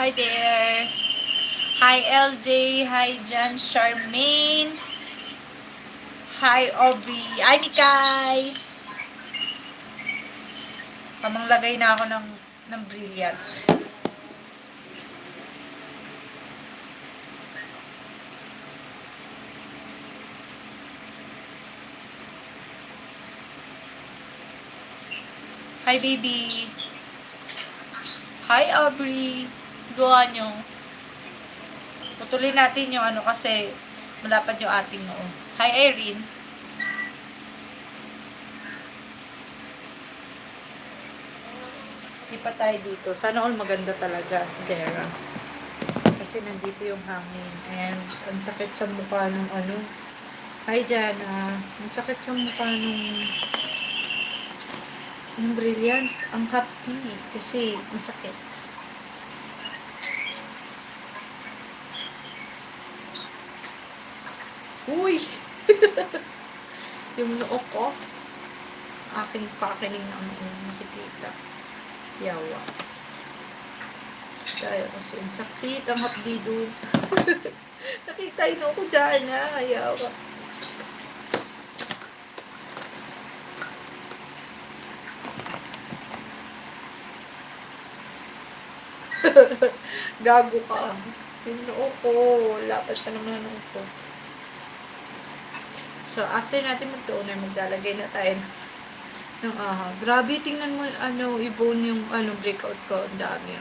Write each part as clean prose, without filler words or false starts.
Hi there. Hi LJ. Hi Jan Charmaine. Hi Ovary. Hi Mikay. Pamanglagay na ako ng brilliant. Hi baby. Hi Aubrey. Gawa nyo. Tutuloy natin yung ano kasi malapad yung ating noo. Hi Irene. Hindi pa tayo dito. Sana all maganda talaga, Jera. Kasi nandito yung hangin. And ang sakit sa mukha nung ano. Hi Jana. Ang sakit sa mukha nung brilliant. Ang hapti. Kasi masakit. Uy! Yung noo ko. Aking pakiling na nakikita. Yawa. Kaya kasi ang sakit. Ang hapdi doon. Nakita yung noo ko dyan na. Yawa. Gago ka. Yung noo ko. Lapad pa naman ang noo ko. So, after natin mag-toner, maglalagay na tayo ng grabe, tingnan mo, i-bone yung, breakout ko. Ang dami.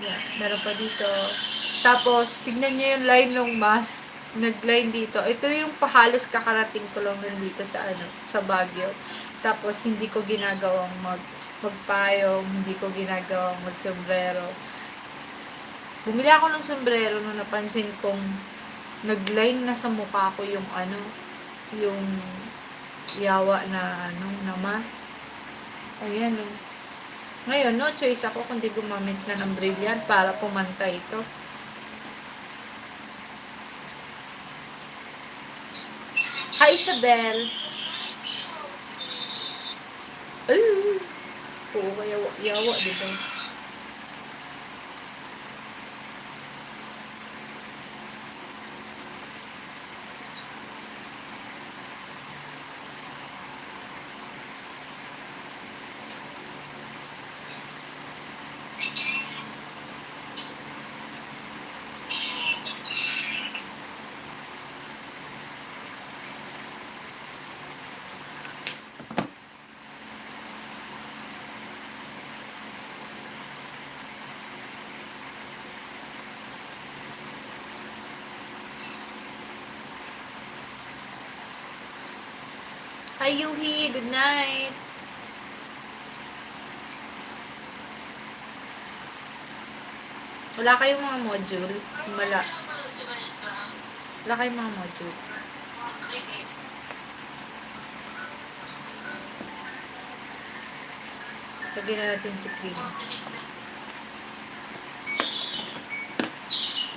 Yan. Meron pa dito. Tapos, tingnan nyo yung line ng mask. Nag-line dito. Ito yung pahalos kakarating ko lang dito sa Baguio. Tapos, hindi ko ginagawang magpayong, hindi ko ginagawang mag-sombrero. Bumili ako ng sombrero nung napansin kong nag-line na sa mukha ko yung yung yawa na mask. Ayan. Ngayon, no choice ako kundi gumamit na ng brilliant para pumantay ito. Hi, Isabel. Ay! Oo, kaya yawa, diba? Hi, Yuhi. Good night. Wala kayong mga module? Wala kayong mga module? Lagyan na natin si cream.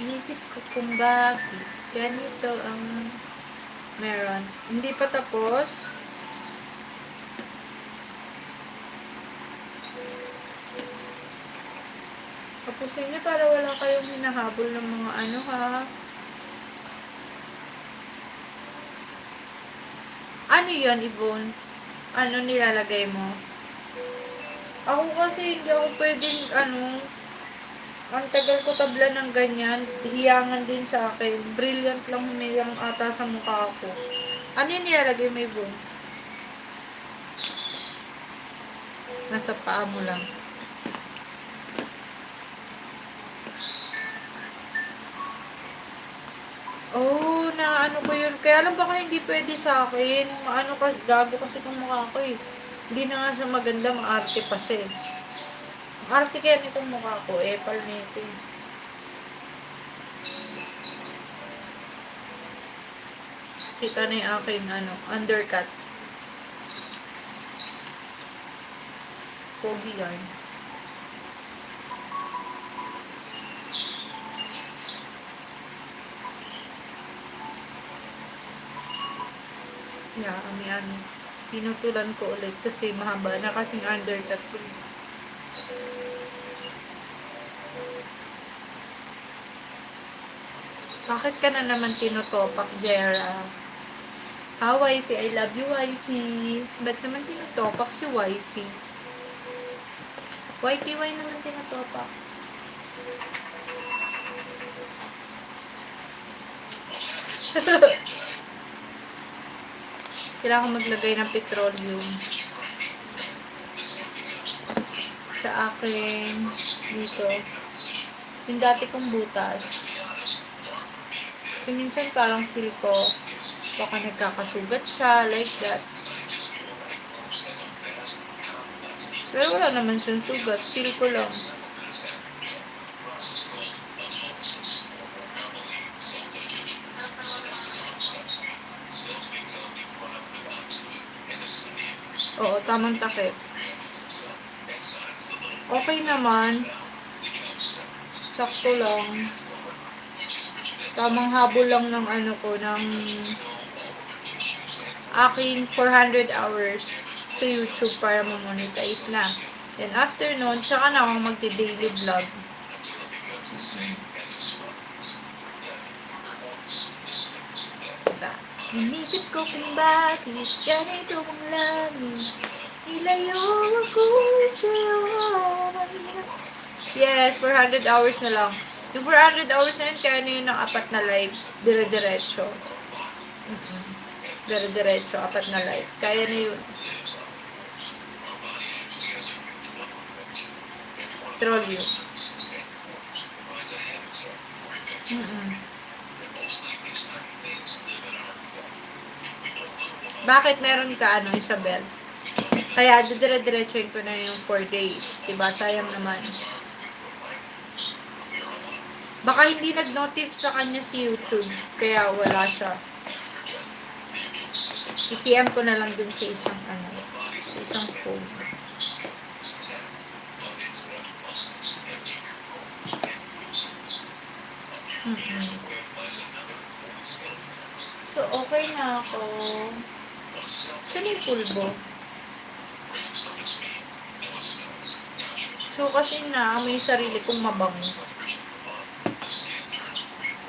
Inisip ko kung bakit ganito ang meron. Hindi pa tapos. Tapusin niyo para wala kayong hinahabol ng mga ha. Ano yun, Yvonne? Ano nilalagay mo? Ako kasi hindi ako pwedeng, ang tagal ko tabla ng ganyan, hiyangan din sa akin. Brilliant lang humilang ata sa mukha ko. Ano yung nilalagay mo, Yvonne? Nasa paa mo lang. Oh, ko yun. Kaya lang baka hindi pwede sa akin. Gago kasi itong mukha ko eh. Hindi na nga siya maganda, maarte pa siya eh. Arte kaya nitong mukha ko, epal nito eh. Kita na yung aking undercut. Pogi yan. Yeah, pinutulan ko ulit kasi mahaba na kasing undercut ko. Bakit ka na naman tinutopak, Jera? Wifey, I love you, wifey. Ba't naman tinutopak si wifey? Wifey, why naman tinutopak? Kailangan maglagay ng petroleum sa akin dito. Yung dati kong butas. So, minsan parang feel ko baka nagkakasugat siya, like that. Pero wala naman siyang sugat. Feel ko lang. Oo, tamang takip. Okay naman. Sakto lang. Tamang habol lang ng ano ko, ng aking 400 hours sa YouTube para ma-monetize na. Then after nun, tsaka na ako magti-daily vlog. Diba? Inisip ko kung bakit ganito ang langit. Nilayo ako sa'yo. Yes, 400 hours na lang. Yung 400 hours na yun, kaya na yun ng 4 na live. Dire-diretso. Dire-diretso, 4 na live. Kaya na yun. Petroleum. Bakit meron ka, Isabel? Kaya, dire-diretsoin ko na yung 4 days. Diba? Sayang naman. Baka hindi nag-notif sa kanya si YouTube. Kaya wala siya. I-PM ko na lang dun sa isang sa isang phone. So, okay na ako. Saan yung pulbo? So, kasi may sarili kong mabango.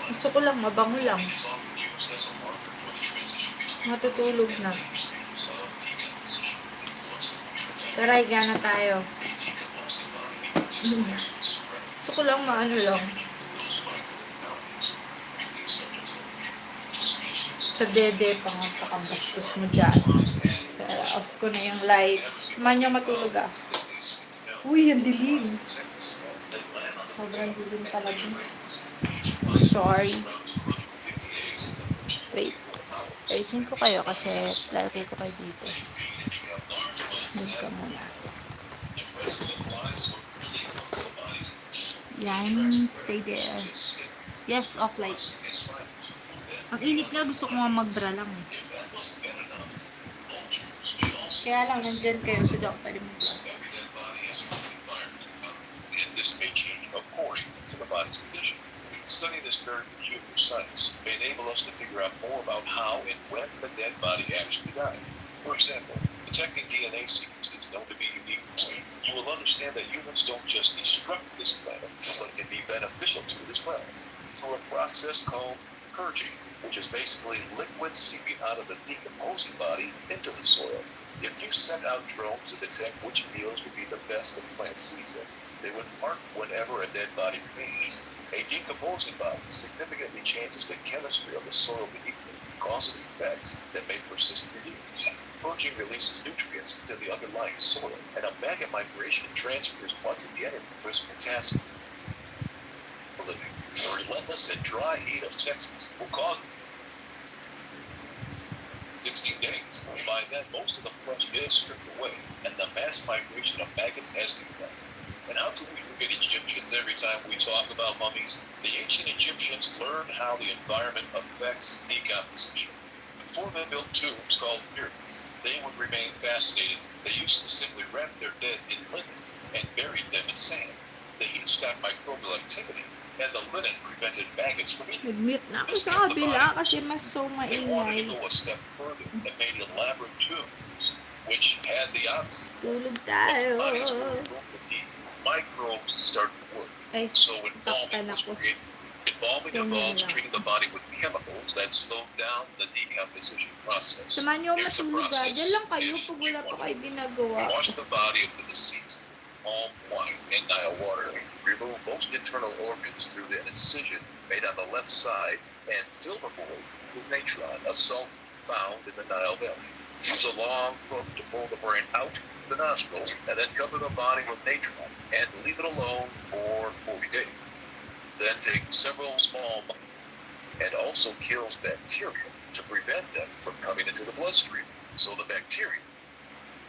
Gusto ko lang, mabango lang. Matutulog na. Tara, higa na tayo. Gusto ko lang maano lang. Sa dede, pakabastos mo dyan. Pero off ko na yung lights. Samahan niyo matulog ah. Uy, ang dilim. Sobrang dilim talaga. Sorry. Wait. Ayusin ko kayo kasi lalagay ko kayo dito. Move ka muna. Yan. Stay there. Yes, off lights. Ang init nga, gusto ko nga mag-bra lang. Kaya lang, nandyan kayo sa doctor mo. This may change according to the body's condition. Studying this very peculiar science may enable us to figure out more about how and when the dead body actually died. For example, detecting DNA sequences known to be unique. You will understand that humans don't just destruct this planet, but can be beneficial to it as well, through a process called purging, which is basically liquid seeping out of the decomposing body into the soil. If you sent out drones to detect which fields would be the best to plant seeds in, they would mark whenever a dead body remains. A decomposing body significantly changes the chemistry of the soil beneath it, causing effects that may persist for years. Purging releases nutrients into the underlying soil, and a maggot migration transfers much of the energy for potassium. The relentless and dry heat of Texas will cause 16 days. By then, most of the flesh is stripped away, and the mass migration of maggots has begun. And how can we forget Egyptians every time we talk about mummies? The ancient Egyptians learned how the environment affects decomposition. Before they built tombs called pyramids, they would remain fascinated. They used to simply wrap their dead in linen and buried them in sand. The heat stopped microbial activity, and the linen prevented maggots from eating. Nag-mute na ako sa kabila kasi mas so They wanted maingay. to go a step further and made elaborate tombs, which had the opposite. Tulog When the tayo. bodies were removed from the heat, microbes started to work. Ay, So when takpan embalming was ako. created, Embalming Ganyan involves lang. treating the body with chemicals that slow down the decomposition process. Samahan niyo ako Here's the matulog process. Diyan lang kayo If pag you wala pa want kayo ginagawa. Wash the body of the deceased with palm wine and Nile water. Remove most internal organs through an incision made on the left side and fill the void with natron, a salt found in the Nile Valley. Use a long hook to pull the brain out the nostrils and then cover the body with natron and leave it alone for 40 days. Then take several small and also kills bacteria to prevent them from coming into the bloodstream. So the bacteria,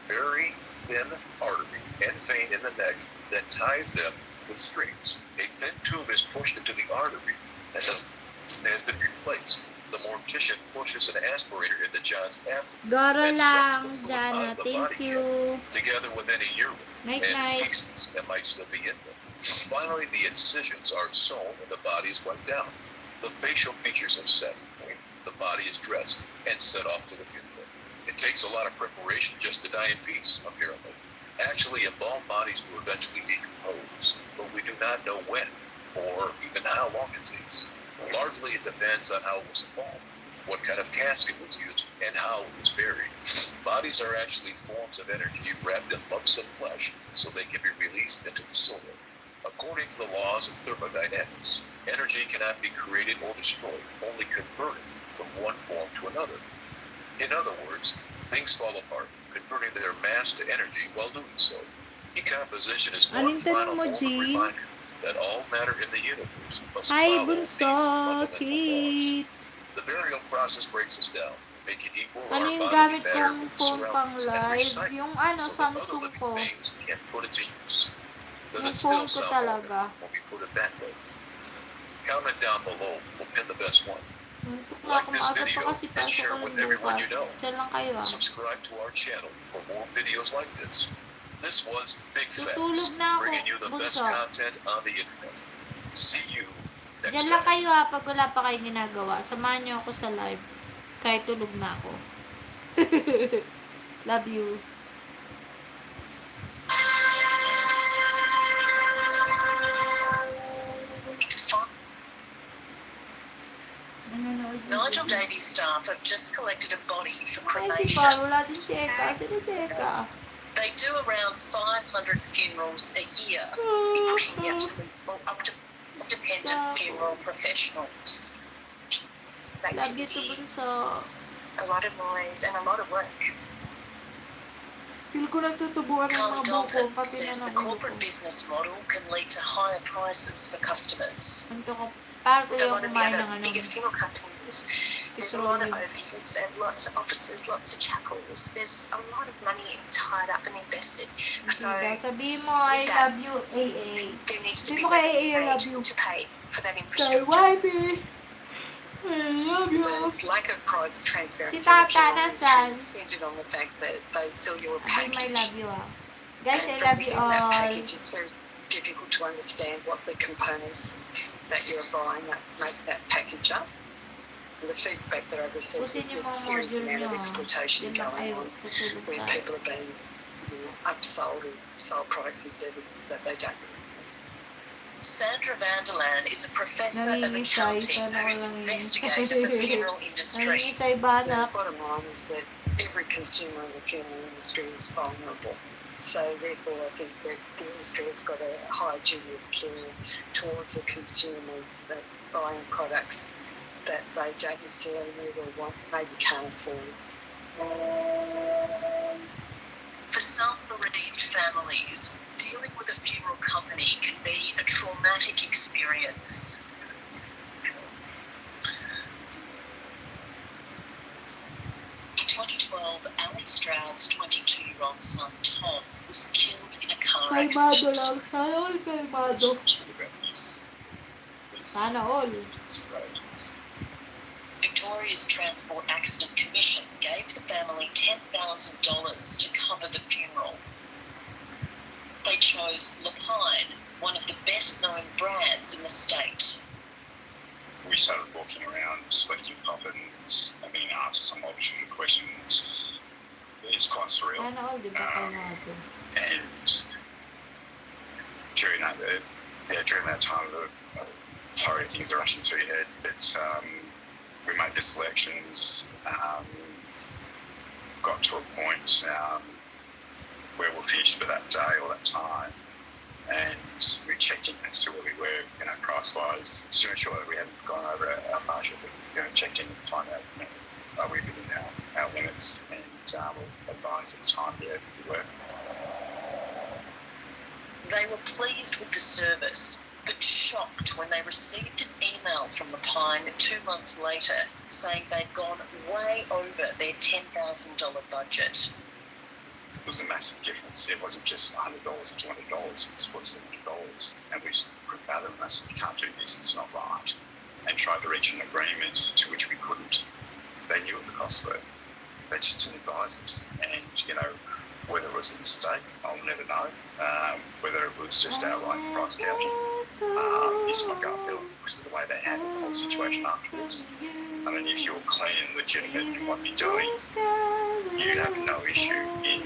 very thin artery and vein in the neck, then ties them with strings. A thin tube is pushed into the artery and has been replaced. The mortician pushes an aspirator into John's abdomen Gara and sucks lang, the fluid Jana. out of the Thank body you. together with any urine Night, and night. feces that might still be in them. Finally, the incisions are sewn and the body is wiped down. The facial features are set. The body is dressed and set off to the funeral. It takes a lot of preparation just to die in peace, apparently. Actually, embalmed bodies do eventually decompose, but we do not know when or even how long it takes. Largely, it depends on how it was embalmed, what kind of casket was used, and how it was buried. Bodies are actually forms of energy wrapped in lumps of flesh so they can be released into the soil. According to the laws of thermodynamics, energy cannot be created or destroyed, only converted from one form to another. In other words, things fall apart, converting their mass to energy while doing so. Decomposition is one Anong final tanong mo, form of Jean? reminder that all matter in the universe must Hi, follow these Bunso, fundamental laws. Kate. The burial process breaks us down, making equal Ano our yung bodily gamit matter kong with the phone pang surroundings and live? recycle Yung so that other Samsung living ko. things can put it to use. Does Yung it still phone ko sound open talaga. when we put it that way? Comment down below. We'll pin the best one. Muntok na Like ako this maaga pa video kasi and pasok share ko with ng everyone you bukas. know. Diyan lang kayo Subscribe to our channel for more videos like this. This was Big Tutulog Facts, na ako, bringing you the best Bunso. content on the internet. See you next Diyan lang time. kayo pag wala pa kayong ginagawa. Samahan niyo ako sa live. Kahit tulog na ako. Love you. Nigel Davies' staff have just collected a body for Ay, si Paul. cremation. Wala din si Eka. Sino si Eka? They do around 500 funerals a year, pushing the absolute up to independent funeral professionals. Love you to Activity, Bunso. a lot of noise, and a lot of work. Feel ko nagtutubuan ng Carly mga buko. Dalton Pati says na the ng ulo ko. corporate business model can lead to higher prices for customers. Anto ko. Parte With a yung lot of the kumain other ng ano. bigger funeral companies, there's a lot of overheads and lots of offices, lots of chapels. There's a lot of money tied up and invested. So Diba? Sabihin mo, I with that, love you, AA. there needs to Sabi be mo kay AA, I love paid you. to pay for that Kay infrastructure. wifey. I love you. The lack of price transparency Si in the Tata funeral industry nasan? is centered on the fact that they sell you a Sabi mo, I package. love you Guys, I And love from you within that all. package, it's very difficult to understand what the components that you're buying that make that package up. And the feedback that I've received Pusin is yung there's a mga serious module amount of nyo. exploitation Diyan lang going kayo. on Tutulog where tayo. people are being upsold or sold products and services that they don't. Sandra Vanderland is a professor of Nangingisay. accounting Sana who's walang investigated the funeral industry. Nangingisay ba, The anak? bottom line is that every consumer in the funeral industry is vulnerable. So therefore, I think that the industry has got a high duty of care towards the consumers that buying products that they don't necessarily need or want, maybe can't afford. For some bereaved families, dealing with a funeral company can be a traumatic experience. In 2012, Ali Stroud's 22-year-old son Tom was killed in a car Kalmado accident. lang. Sana all kalmado. Sana all. Victoria's Transport Accident Commission gave the family $10,000 to cover the funeral. They chose Lapine, one of the best-known brands in the state. We started walking around, selecting coffins, and being asked some option questions. It's quite surreal. Sana all, di ba kalmado? And during that time, the sorry, things are rushing through your head, but we made the selections, got to a point where we're finished for that day or that time, and we checked in as to where we were, price-wise, to ensure that we hadn't gone over our budget. We checked in to find out, are we within our limits, and we'll advise at the time, yeah, we were. They were pleased with the service, but shocked when they received an email from the Pine 2 months later saying they'd gone way over their $10,000 budget. It was a massive difference. It wasn't just $100 or $200, it was $470. And we put out them and I said, you can't do this, it's not right. And tried to reach an agreement to which we couldn't. They knew what the costs were. They just didn't advise us. And, whether it was a mistake, I'll never know. Whether it was just outright price gouging, is my gut feel because of the way they handled the whole situation afterwards. I mean, if you're clean and legitimate in what you're doing, you have no issue in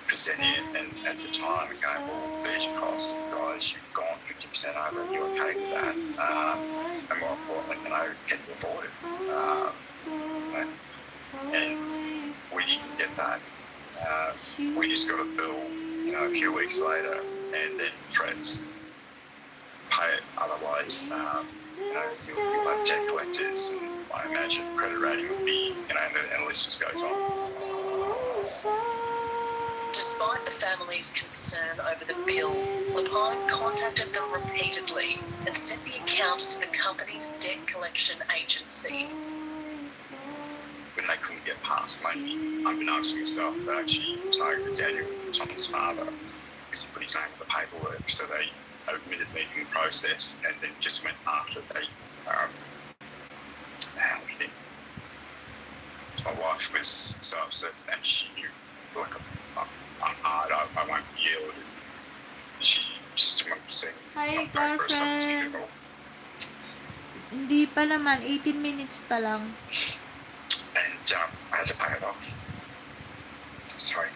presenting it and at the time and going, well, there's your costs, guys, you've gone 50% over, are you okay with that? And more importantly, can you afford it? And we didn't get that. We just got a bill, a few weeks later, and then threats, pay it, otherwise, you'll have debt collectors, and I imagine credit rating will be, and the list just goes on. Despite the family's concern over the bill, Lapine contacted them repeatedly and sent the account to the company's debt collection agency. When they couldn't get past, maybe unbeknownst to myself, they actually targeted Daniel, Tom's father, because he put his name on the paperwork, so they omitted me from the process and then just went after they hounded him. My wife was so upset and she knew, like, I'm hard, I won't yield. And she just didn't want to see Hi, not for something girlfriend. difficult. Hindi pa naman, 18 minutes pa lang. And I had to pay it off. Sorry.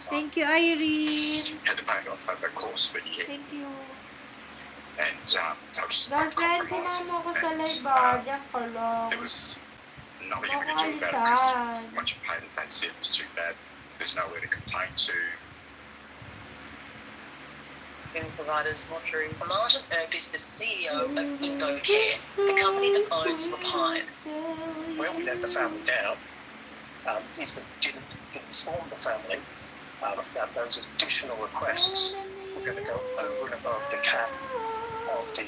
Thank you, Irene. Had to pay it off over the course of a year. Thank you. And I was Girlfriend, compromising. sinama ko sa And, live diyan ka lang. there was nothing we could do about it because Nakalisan. once you paid it, that's it. It's too bad. There's nowhere to complain to. Funeral providers, mortuaries. Martin Earp is the CEO of InvoCare, the company that owns Lapine. Where we let the family down is that we didn't inform the family that those additional requests were going to go over and above the cap of the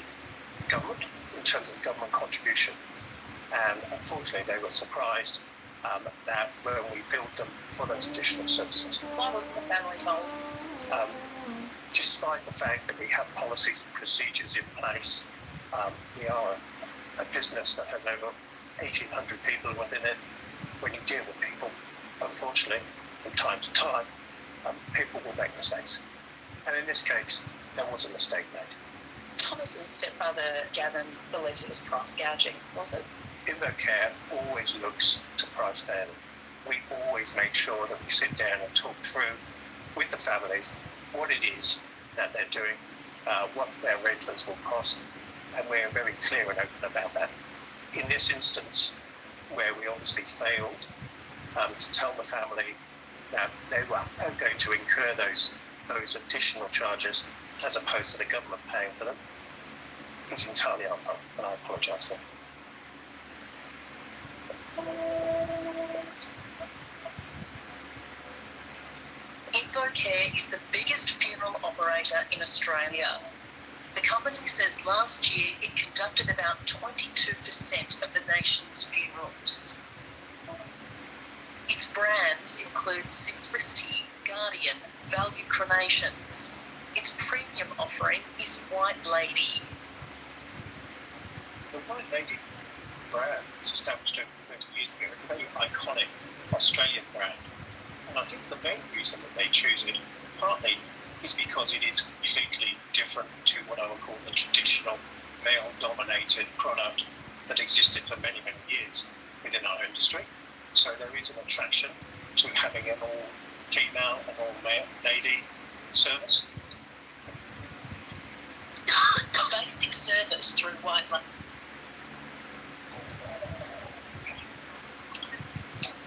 government in terms of government contribution. And unfortunately, they were surprised that when we billed them for those additional services, Why wasn't the family told? despite the fact that we have policies and procedures in place, we are a business that has over 1,800 people within it. When you deal with people, unfortunately, from time to time, people will make mistakes. And in this case, there was a mistake made. Thomas's stepfather, Gavin, believes it was price gouging, was it? InvoCare always looks to price fairly. We always make sure that we sit down and talk through with the families what it is that they're doing, what their arrangements will cost, and we're very clear and open about that. In this instance, where we obviously failed to tell the family that they were going to incur those additional charges as opposed to the government paying for them, it's entirely our fault, and I apologise for that. InvoCare is the biggest funeral operator in Australia. The company says last year it conducted about 22% of the nation's funerals. Its brands include Simplicity, Guardian, Value Cremations. Its premium offering is White Lady. The White Lady brand was established over 30 years ago. It's a very iconic Australian brand. And I think the main reason that they choose it partly is because it is completely different to what I would call the traditional male-dominated product that existed for many, many years within our industry. So there is an attraction to having an all-female and all-male lady service. Based basic service through white light.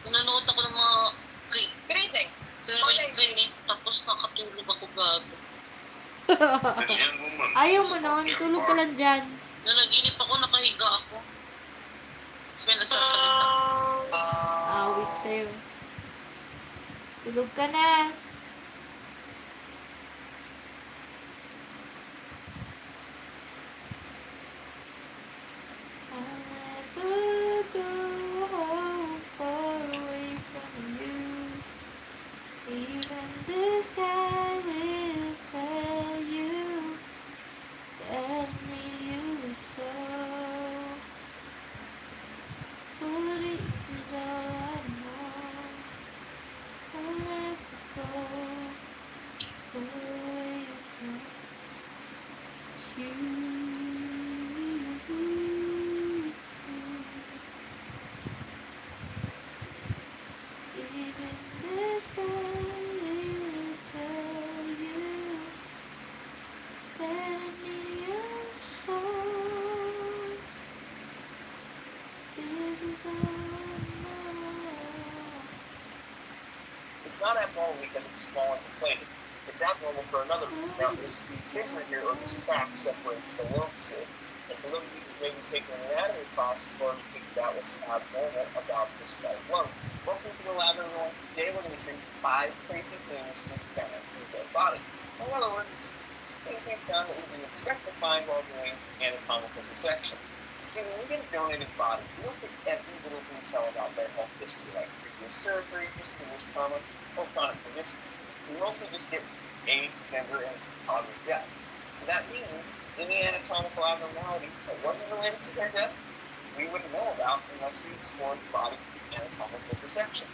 Nanonood ako ng mga Good evening. training, tapos nakatulog ako bago. Ganyan mo man. Ayaw mo nun, tulog ka lang dyan. Nanaginip ako, nakahiga ako. Tapos may nagsasalita. Awit sa'yo. Tulog ka na. I'll never go far away from you. Even the sky will tell you that me you so. For this is all I know. I'll never go away from you. Even the sky will tell you that I need your soul. This is all I know. It's not abnormal because it's small and deflated. It's abnormal for another reason. Now, this fissure here, or this crack, separates the lungs here. And for those of you who may be taking an anatomy class, you've already figured out what's abnormal about this right lung. Welcome to the lab, everyone. Today we're going to show you 5 crazy things we found in dead bodies. In other words, things we found that we didn't expect to find while doing anatomical dissection. You see, when we get a donated body, we look at every little detail about their health history, like previous surgery, previous trauma, or chronic conditions. We also just get age, gender, and cause of death. So that means any anatomical abnormality that wasn't related to their death, we wouldn't know about unless we explored the body through anatomical dissection.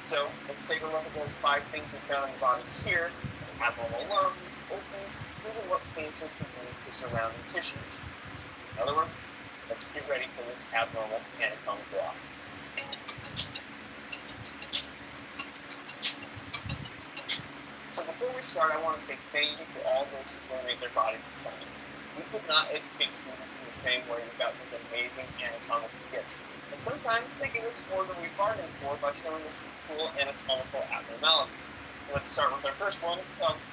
So let's take a look at those 5 things we found in bodies here: abnormal lungs, openings, even what cancer can do to surrounding tissues. In other words, let's just get ready for this abnormal anatomical osseous. So before we start, I want to say thank you for all those who donate their bodies to science. We could not educate students in the same way without these amazing anatomical gifts. And sometimes they give us more than we bargained for by showing us some cool anatomical abnormalities. Let's start with our first one,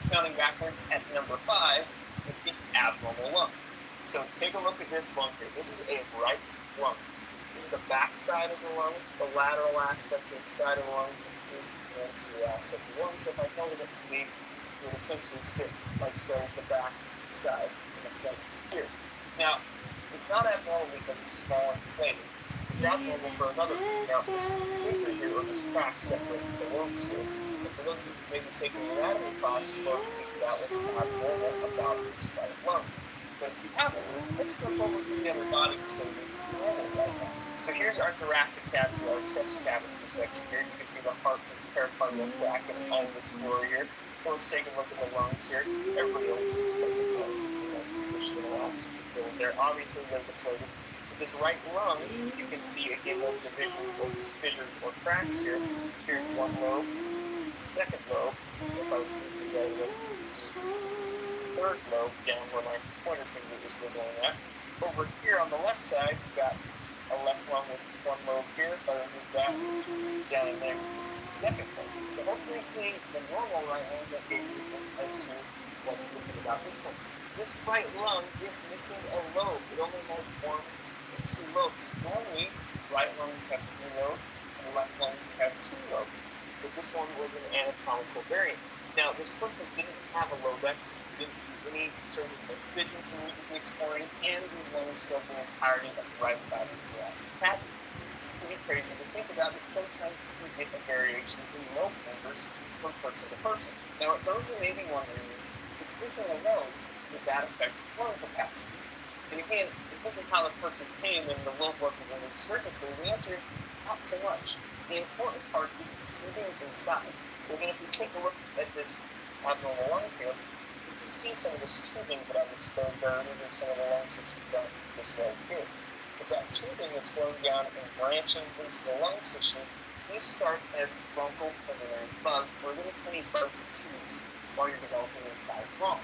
counting backwards at number 5, with the abnormal lung. So take a look at this lung here. This is a right lung. This is the back side of the lung, the lateral aspect of the side of the lung. Is the anterior aspect of the lung. So if I held it up to me, it would essentially sit like so with the back side and the front here. Now, it's not abnormal because it's small and deflated. It's abnormal for another reason. Now, this fissure here, or this crack, separates the lungs here. And for those of you who may be taking an anatomy class, you've already figured out what's abnormal about this right lung. But if you haven't, let's jump over to the other body to show you normal right now. So here's our thoracic cavity, our chest cavity dissection here. You can see the heart, its pericardial sac, and all of its glory here. Well, let's take a look at the lungs here. Everybody owns these big lungs. It's a nice condition that allows to be filled. They're obviously they're deflated. With this right lung, you can see again those divisions, or these fissures or cracks here. Here's one lobe, the second lobe. If I move these out of the way, it's the third lobe down where my pointer finger is wiggling at. Over here on the left side, you've got a left lung with one lobe here. If I remove that, down in there, you can see the second lobe. So hopefully seeing the normal right lung that gave you as to what's different about this one. This right lung is missing a lobe. It only has 1 and 2 lobes. Normally, right lungs have 3 lobes, and left lungs have 2 lobes. But this one was an anatomical variant. Now, this person didn't have a lobectomy. We didn't see any surgical incisions we needed to be exploring, and these lungs filled the entirety of the right side of the thoracic cavity. It's pretty crazy to think about, but sometimes you can get a variation in lobe numbers from person to person. Now, what some of you may be wondering is, if it's missing a lobe, would that affect lung capacity? And again, if this is how the person came and the lobe wasn't removed surgically, the answer is not so much. The important part is the tubing inside. So again, if we take a look at this abnormal lung here, you can see some of this tubing that I've exposed by removing some of the lung tissue from this lobe here. But that tubing that's going down and branching into the lung tissue, these start as bronchopulmonary bugs, or little tiny buds and tubes, while you're developing inside lung.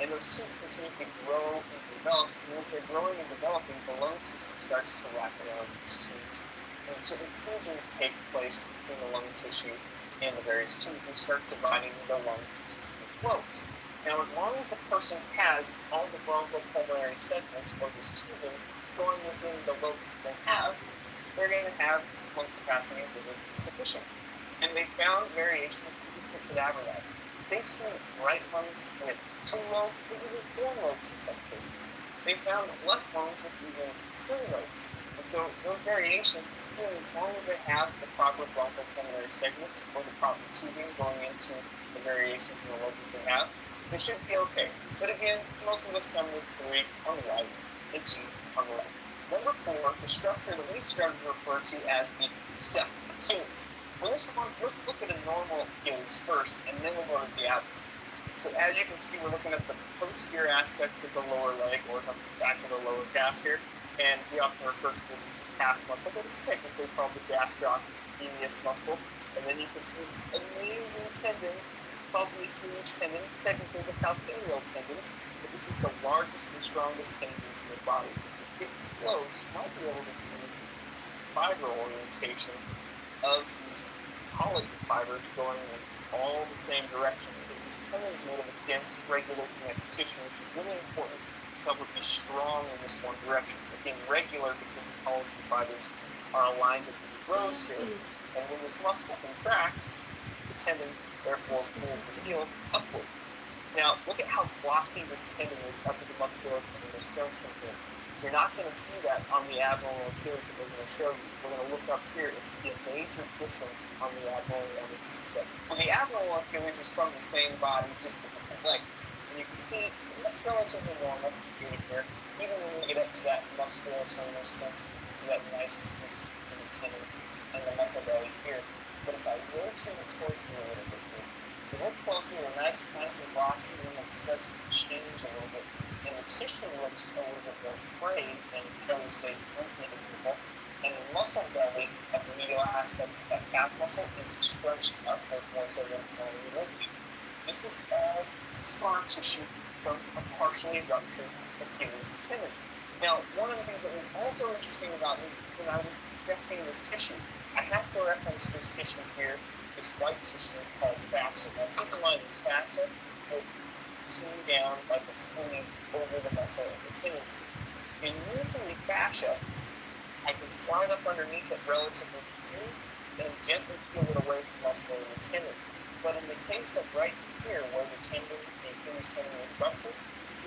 And those tubes continue to grow and develop, and as they're growing and developing, the lung tissue starts to wrap around these tubes. And certain fusions take place between the lung tissue and the various tubes and start dividing the lung into lobes. Now, as long as the person has all the bronchopulmonary segments or this tubing going within the lobes that they have, they're going to have lung capacity that is sufficient. And they found variations in different cadaver labs. They've seen right lungs with 2 lobes, or even 4 lobes in some cases. They found left lungs with even 3 lobes. And so those variations, as long as they have the proper bronchopulmonary segments or the proper tubing going into the variations in the lobes that they have, they should be okay. But again, most of us come with 3 on the right and 2 on the left. Number 4, the structure that we started to refer to as the stepped Achilles. Well, let's look at a normal Achilles first, and then we'll go to the abdomen. So as you can see, we're looking at the posterior aspect of the lower leg, or the back of the lower calf here, and we often refer to this as the calf muscle, but it's technically called the gastrocnemius muscle. And then you can see this amazing tendon called the Achilles tendon, technically the calcaneal tendon, but this is the largest and strongest tendon in the body. If you get close, you might be able to see fiber orientation of these collagen fibers going in all the same direction, because this tendon is made of a dense, regular connective tissue, which is really important to help it be strong in this one direction. Again, regular because the collagen fibers are aligned with the rows here, and when this muscle contracts, the tendon therefore pulls the heel upward. Now, look at how glossy this tendon is up at the musculotendinous junction here. You're not going to see that on the abdominal Achilles that we're going to show you. We're going to look up here and see a major difference on the abdominal one in just a second. So the abdominal Achilles is from the same body, just a different leg. And you can see that's relatively normal here. Even when we get up to that musculotendinous junction, you can see that nice distinction between the tendon and the muscle belly here. But if I rotate it towards you a little bit here, if you look closely, they're nice and glossy, and it starts to change a little bit. And the tissue looks a little bit more frayed and fairly say people. And the muscle belly of the medial aspect of that calf muscle is scrunched upward more so than normally would be. This is all scar tissue from a partially ruptured Achilles tendon. Now, one of the things that was also interesting about this, when I was dissecting this tissue, I have to reference this tissue here, this white tissue called fascia. Now, keep in mind, this fascia will tune down like a sleeve over the muscle of the tendons. And using the fascia, I can slide up underneath it relatively easily and gently peel it away from muscle of the tendon. But in the case of right here, where the tendon, the Achilles tendon is ruptured,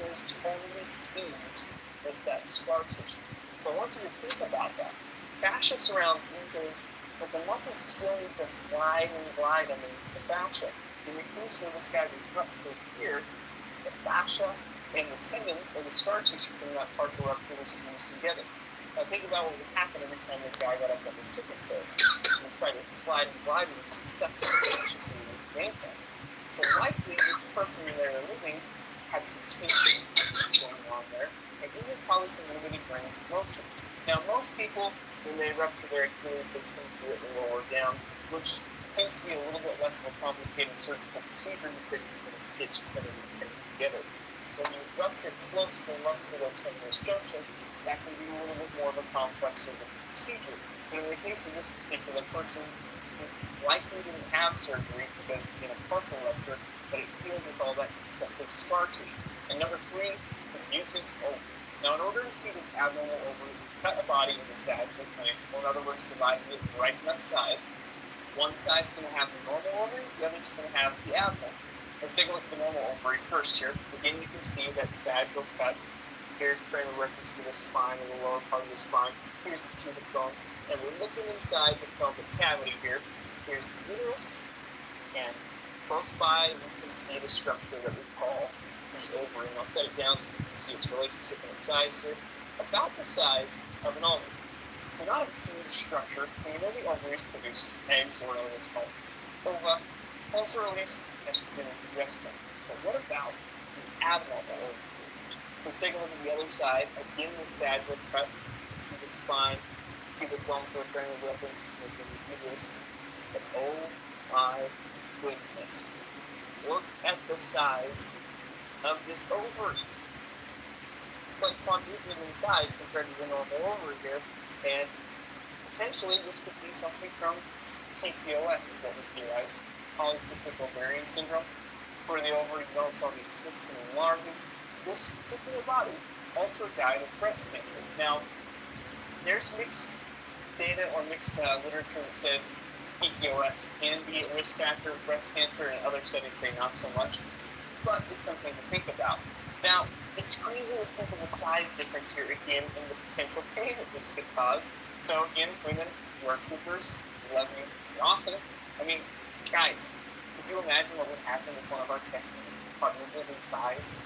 it is totally fused with that scar tissue. So I want you to think about that. Fascia surrounds these areas, but the muscles still need to slide and glide underneath the fascia. In the case of this guy who's ruptured here, the fascia and the tendon, or the scar tissue from that partial rupture, was fused together. Now think about what would happen every time the guy got up on his tipping toes and tried to slide and glide and just stuck to the fascia so he would gain that. So likely this person when they were living had some tension going on there, and even probably some limited range of motion. Now most people, when they rupture their Achilles, they tend to do it lower down, which tends to be a little bit less of a complicated surgical procedure because you're going to stitch tendon and tendon together. When you rupture close to the musculotendinous junction, that can be a little bit more of a complex surgical procedure. But in the case of this particular person, likely didn't have surgery because in a partial rupture, but it healed with all that excessive scar tissue. And number 3, the mutant ovary. Now, in order to see this abnormal ovary, cut a body into sagittal plane, or in other words, dividing it right and left sides. One side's going to have the normal ovary, the other's going to have the abnormal. Let's take a look at the normal ovary first here. Again, you can see that sagittal cut. Here's the frame of reference to the spine, or the lower part of the spine. Here's the pubic bone. And we're looking inside the pelvic cavity here. Here's the uterus, and close by we can see the structure that we call the ovary. And I'll set it down so you can see its relationship and its size here. About the size of an ovary. So not a huge structure. And you know the ovaries produce eggs, or known as ova, also release estrogen and progesterone. But what about the abnormal ovary? So take a look at the other side. Again, the sagittal cut, pubic spine, pubic bone for a frame of reference, and the uterus. But oh my goodness. Look at the size of this ovary. It's like quadrupling in size compared to the normal ovary here, and potentially this could be something from PCOS, is what we theorized, polycystic ovarian syndrome, where the ovary develops all these cysts and enlarges. This particular body also died of breast cancer. Now, there's mixed data or mixed literature that says PCOS can be a risk factor of breast cancer, and other studies say not so much, but it's something to think about. Now, it's crazy to think of the size difference here again and the potential pain that this could cause. So again, women, work troopers, love you, you're awesome. I mean, guys, could you imagine what would happen if one of our testes quadrupled in size?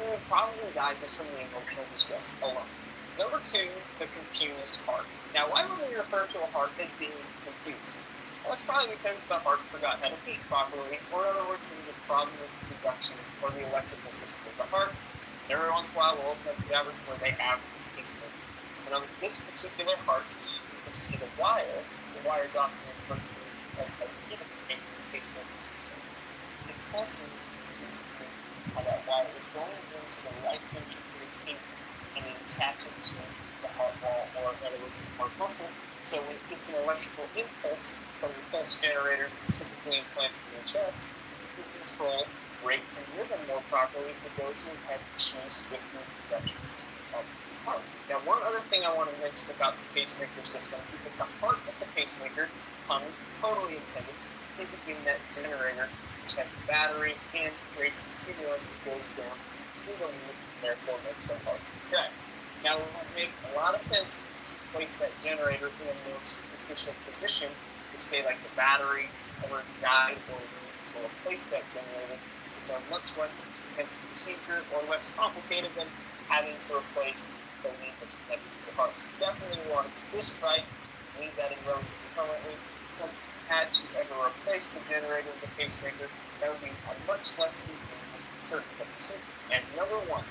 We would probably die just from the emotional distress alone. Number two, the confused heart. Now, why would we refer to a heart as being confused? Well, it's probably because the heart forgot how to beat properly, or in other words, there was a problem with the conduction or the electrical system of the heart. And every once in a while, we'll open up the average where they have a pacemaker. And on this particular heart, you can see the wire. The wire is often referred to as the pacemaker system. You can also see how that wire is going into the right ventricular chamber, and it attaches to the heart wall, or in other words, the heart muscle. So when it gets an electrical impulse from the pulse generator that's typically implanted in the chest, you can control rate and rhythm more properly for those who have issues with the conduction system of the heart. Now, one other thing I want to mention about the pacemaker system is that the heart of the pacemaker, totally intended, is a magnetic generator which has the battery and creates the stimulus that goes down to the lead and therefore makes the heart contract. Now, it would make a lot of sense to place that generator in a more superficial position, to say like the battery or a guide or to replace that generator. It's a much less intense procedure or less complicated than having to replace the lead that's connected to the heart. So you definitely want to do this right, leave that in relatively permanently. If you had to ever replace the generator of the pacemaker, that would be a much less intensive surgical procedure. And number one,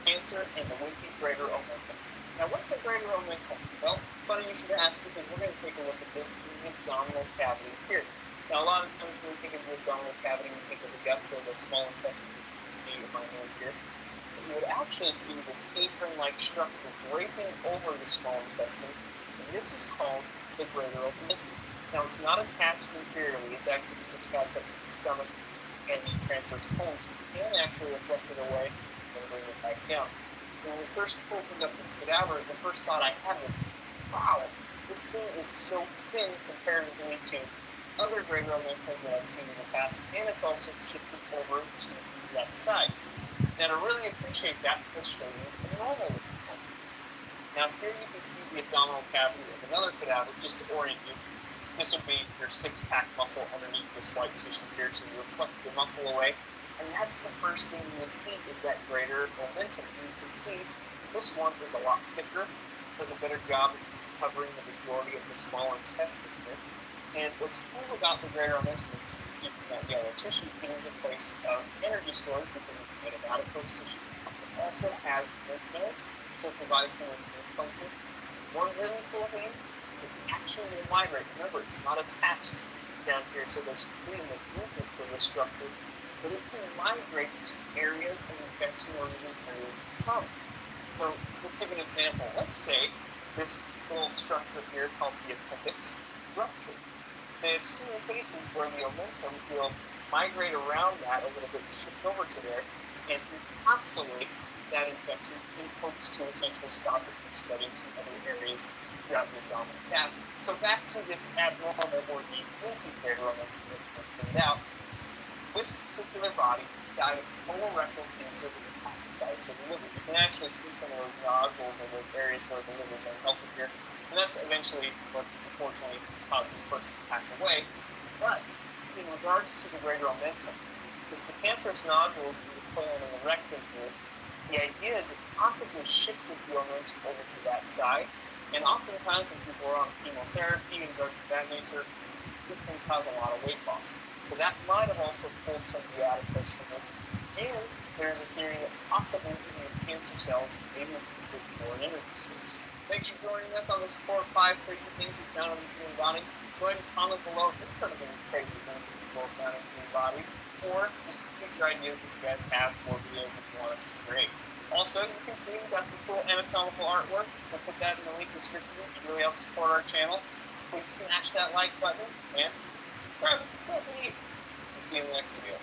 cancer and the wimpy greater omentum. Now, what's a greater omentum? Well, funny you should ask, because we're going to take a look at this in the abdominal cavity here. Now, a lot of times when we think of the abdominal cavity, we think of the guts or the small intestine. You can see in my hand here. But you would actually see this apron-like structure draping over the small intestine, and this is called the greater omentum. Now, it's not attached inferiorly. It's actually just attached up to the stomach and the transverse colon, so you can actually reflect it away and bring it back down. When we first opened up this cadaver, the first thought I had was, wow, this thing is so thin comparatively to other greater omentum that I've seen in the past, and it's also shifted over to the left side. Now, to really appreciate that, let's show you the normal one. Now, here you can see the abdominal cavity of another cadaver, just to orient you. This would be your six-pack muscle underneath this white tissue here, so you reflect the muscle away. And that's the first thing you would see is that greater omentum. And you can see this one is a lot thicker, does a better job of covering the majority of the small intestine here. And what's cool about the greater omentum is you can see from that yellow tissue, it is a place of energy storage because it's made of adipose tissue. It also has lymph nodes, so it provides some lymph function. One really cool thing, it actually will migrate. Remember, it's not attached down here, so there's freedom of movement for this structure. But it can migrate to areas of infection or even areas of trauma. So let's give an example. Let's say this little structure here called the appendix ruptured. They've seen cases where the omentum will migrate around that a little bit, shift over to there, and encapsulate that infection in hopes to essentially stop it from spreading to other areas throughout the abdominal cavity. So back to this abnormal or the wimpy greater omentum that we pointed out. This particular body died of colorectal cancer that metastasized to the liver. You can actually see some of those nodules or those areas where the liver is unhealthy here. And that's eventually what unfortunately caused this person to pass away. But in regards to the greater omentum, with the cancerous nodules in the colon and the rectum here, the idea is it possibly shifted the omentum over to that side. And oftentimes when people are on chemotherapy and drugs of that nature, it can cause a lot of weight loss. So that might have also pulled some of the adipose from this. And there's a theory that possibly even cancer cells may be interested for an energy source. Thanks for joining us on this 4 or 5 crazy things we found in the human body. Go ahead and comment below if you've heard of any crazy things that people have done in human bodies, or just future ideas that you guys have for videos that you want us to create. Also, you can see we've got some cool anatomical artwork. We'll put that in the link description. It really helps support our channel. Please smash that like button and subscribe if it's not neat. We'll see you in the next video.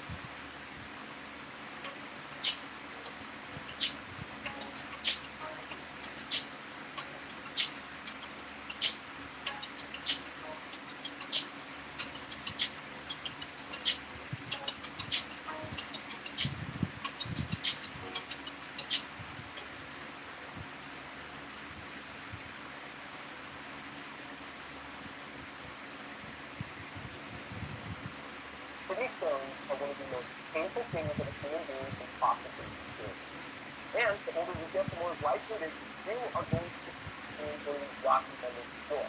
Kidney stones are one of the most painful things that a human being can possibly experience. And the older you get, the more likely it is that you are going to experience really documented joy.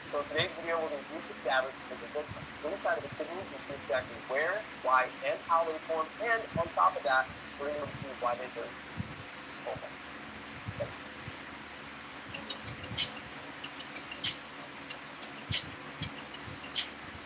So in today's video, we're going to use the cadavers to take a look inside of the kidney and see exactly where, why, and how they form. And on top of that, we're going to see why they hurt so much. That's it.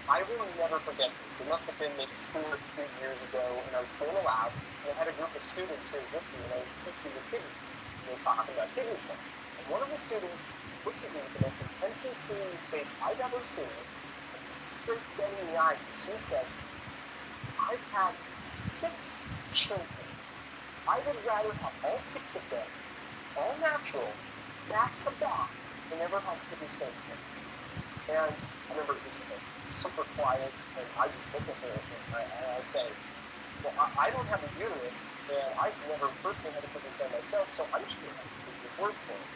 I will never forget this. It must have been maybe 2 or 3 years ago, and I was still in a lab, and I had a group of students here with me, and I was teaching the kidneys. We were talking about kidney stones. And one of the students looks at me with the most intensely serious face I've ever seen, and just straight dead in the eyes, and she says to me, I've had 6 children. I would rather have all 6 of them, all natural, back to back, than ever have kidney stones again. And I remember it was just like super quiet, and I just looked at her and I said, well, I don't have a uterus, and I've never personally had a kidney stone myself, so I'm just going to have to take your word for it.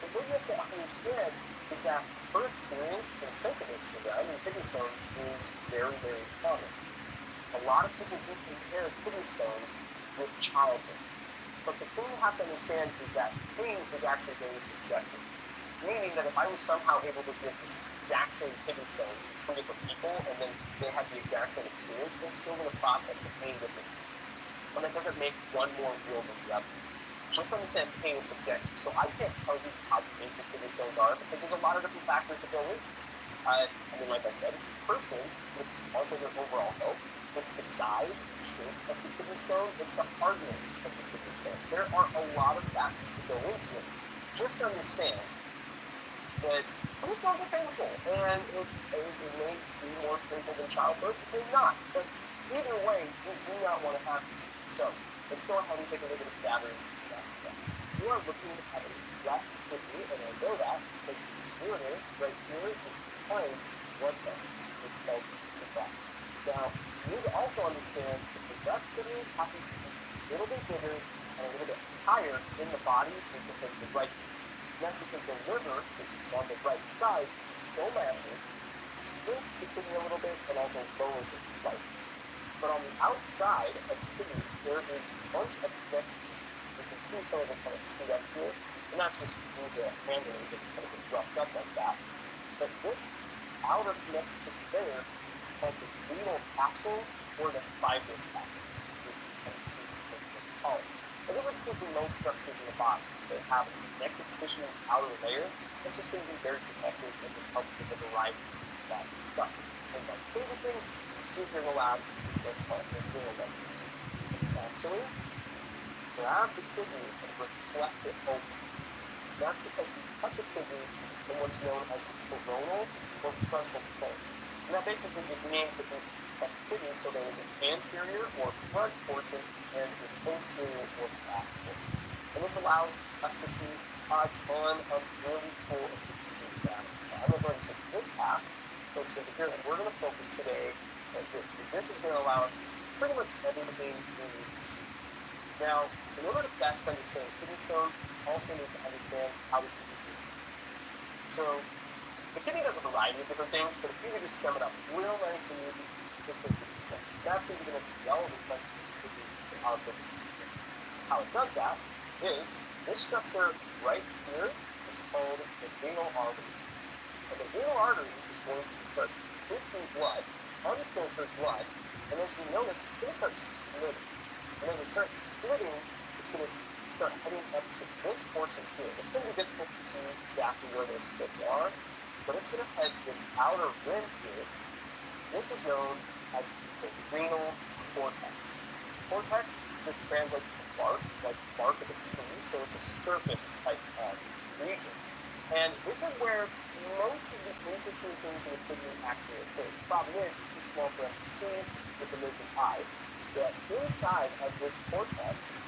But what you have to understand is that her experience and sentiments to them and kidney stones is very, very common. A lot of people do compare kidney stones with childbirth. But the thing you have to understand is that pain is actually very subjective. Meaning that if I was somehow able to give the exact same kidney stones to 2 different people, and then they had the exact same experience, they're still going to process the pain differently. But that doesn't make one more real than the other. Just understand pain is subjective. So I can't tell you how painful kidney stones are because there's a lot of different factors that go into it. I mean, like I said, it's the person, it's also their overall health, it's the size and shape of the kidney stone, it's the hardness of the kidney stone. There are a lot of factors that go into it. Just understand that kidney stones are painful, and it may be more painful than childbirth, it may not. But either way, you do not want to have these things. So let's go ahead and take a look at the cadaver and see exactly that. You are looking at a left kidney, and I know that because this ureter right here is behind these blood vessels, which tells me it's a fact. Now, you need to also understand that the left kidney happens to be a little bit bigger and a little bit higher in the body compared to the right kidney. And that's because the liver, which is on the right side, is so massive, it shrinks the kidney a little bit and also lowers it slightly. But on the outside of the kidney, there is a bunch of connective tissue. You can see some of it kind of shoot up here, and that's just due to handling that's kind of roughed up like that. But this outer connective tissue there is called the renal capsule or the fibrous capsule. You can kind of choose what you call it. And this is true for most structures in the body. They have a connective tissue outer layer that's just going to be very protective and just help with a variety of that stuff. So my favorite things is to here in the lab, is what's called the renal levels. Actually, grab the kidney and reflect it open. And that's because we cut the kidney in what's known as the coronal or frontal plane. And that basically just means that we cut the kidney so there is an anterior or front portion and an posterior or back portion. And this allows us to see a ton of really cool and interesting data. Now, I'm going to take this half, place it over here, and we're going to focus today because this is going to allow us to see pretty much everything we need to see. Now, in order to best understand kidney stones, we also need to understand how the kidney functions. So, the kidney does a variety of different things, but if you could just sum it up real nice and easy, that's going to be the most relevant function of the kidney for our purposes today. So how it does that is this structure right here is called the renal artery. And the renal artery is going to start taking blood, unfiltered blood, and as you notice, it's going to start splitting. And as it starts splitting, it's going to start heading up to this portion here. It's going to be difficult to see exactly where those splits are, but it's going to head to this outer rim here. This is known as the renal cortex. Cortex just translates to bark, like bark of a tree, so it's a surface type region. And this is where most of the interesting things in the kidney actually occur. The problem is it's too small for us to see with the naked eye. That inside of this cortex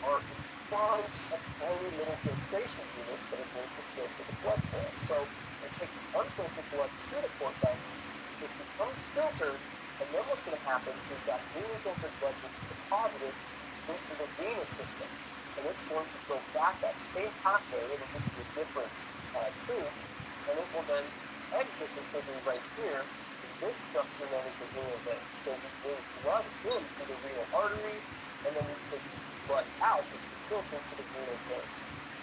are a bunch of tiny little filtration units that are going to filter the blood for us. So we take unfiltered blood to the cortex, it becomes filtered, and then what's going to happen is that newly filtered blood will be deposited into the venous system. And it's going to go back that same pathway, it'll just be a different tube, and it will then exit the kidney right here in this structure known as the renal vein. So we bring blood in through the renal artery, and then we take blood out, which is filtered to the renal vein.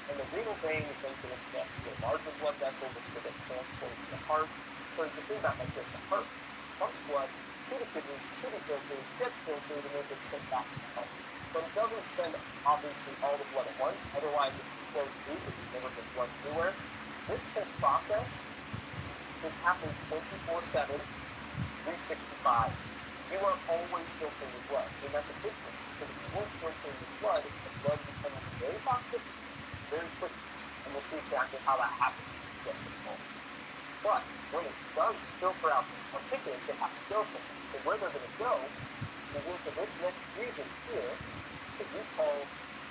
And the renal vein is then going to connect to a larger blood vessel, which will get transported to the heart. So just think about it like this: the heart pumps blood to the kidneys, to the filter, gets filtered, and then gets sent back to the heart. But it doesn't send, obviously, all the blood at once. Otherwise, if you close loop, it would never get blood anywhere. This whole process is happening 24/7, 365. You are always filtering your blood, and that's a big thing, because if you weren't filtering your blood, the blood becomes very toxic very quickly. And we'll see exactly how that happens in just a moment. But when it does filter out these particulates, they have to go somewhere. So where they're going to go is into this next region here that we call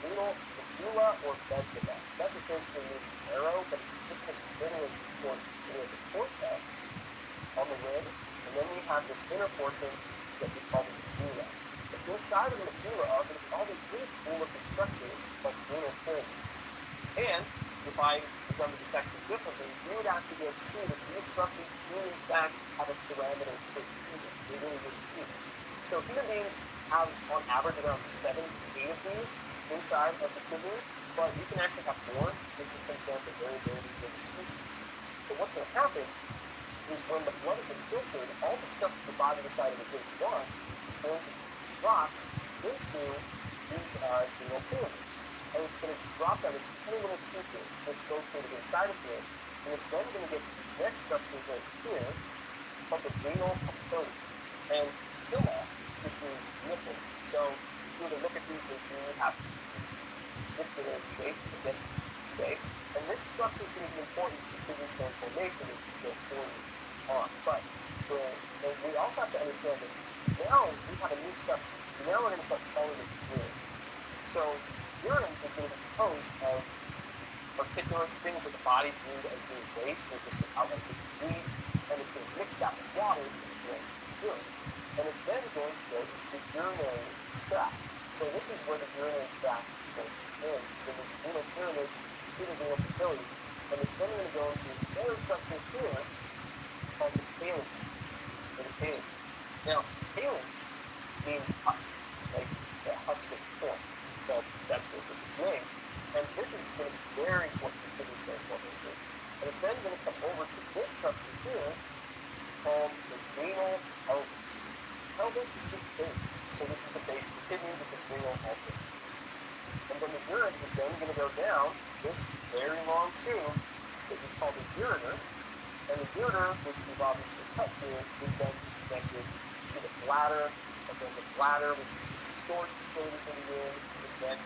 renal medulla or medulla. That just basically means arrow, but it's just because literally important. So we have the cortex on the rim, and then we have this inner portion that we call the medulla. But inside of the medulla are going to be all the really cool looking structures like renal pyramids. And if I had done the dissection differently, you would actually be able to see that these structures do in fact have a parameter for human. They really do. So human beings have on average around 7 to 8 of these inside of the kidney, but you can actually have more. This just comes down to very, very different species. But what's going to happen is when the blood has been filtered, all the stuff that the body decided it didn't want is going to be dropped into these renal pyramids. And it's going to drop down this tiny little tube here. It's just located inside of here. And it's then going to get to these next structures right here called the renal papilla. And papilla just means nipple. So if you were to look at these, they do have nipple shape, I guess you could say. And this structure is going to be important for kidney stone formation and go forward on. But we also have to understand that now we have a new substance. Now we're going to start calling it urine. So urine is going to be composed of particulates, things that the body viewed as being waste or just an outlet that you need, and it's going to mix that with water to form urine. And it's then going to go into the urinary tract. So this is where the urinary tract is going to end. So there's renal pyramids to the renal papilla, and it's then going to go into another structure here called the calyces. Now, calyx means husk, like the husk of corn. So that's what it's its name. And this is going to be very important for kidney stone formation. And it's then going to come over to this structure here called the renal pelvis. Pelvis is just base. So this is the base of the kidney because renal also is. And then the urine is then going to go down this very long tube that we call the ureter. And the ureter, which we've obviously cut here, would then be connected to the bladder. And then the bladder, which is just a storage facility for the urine, and then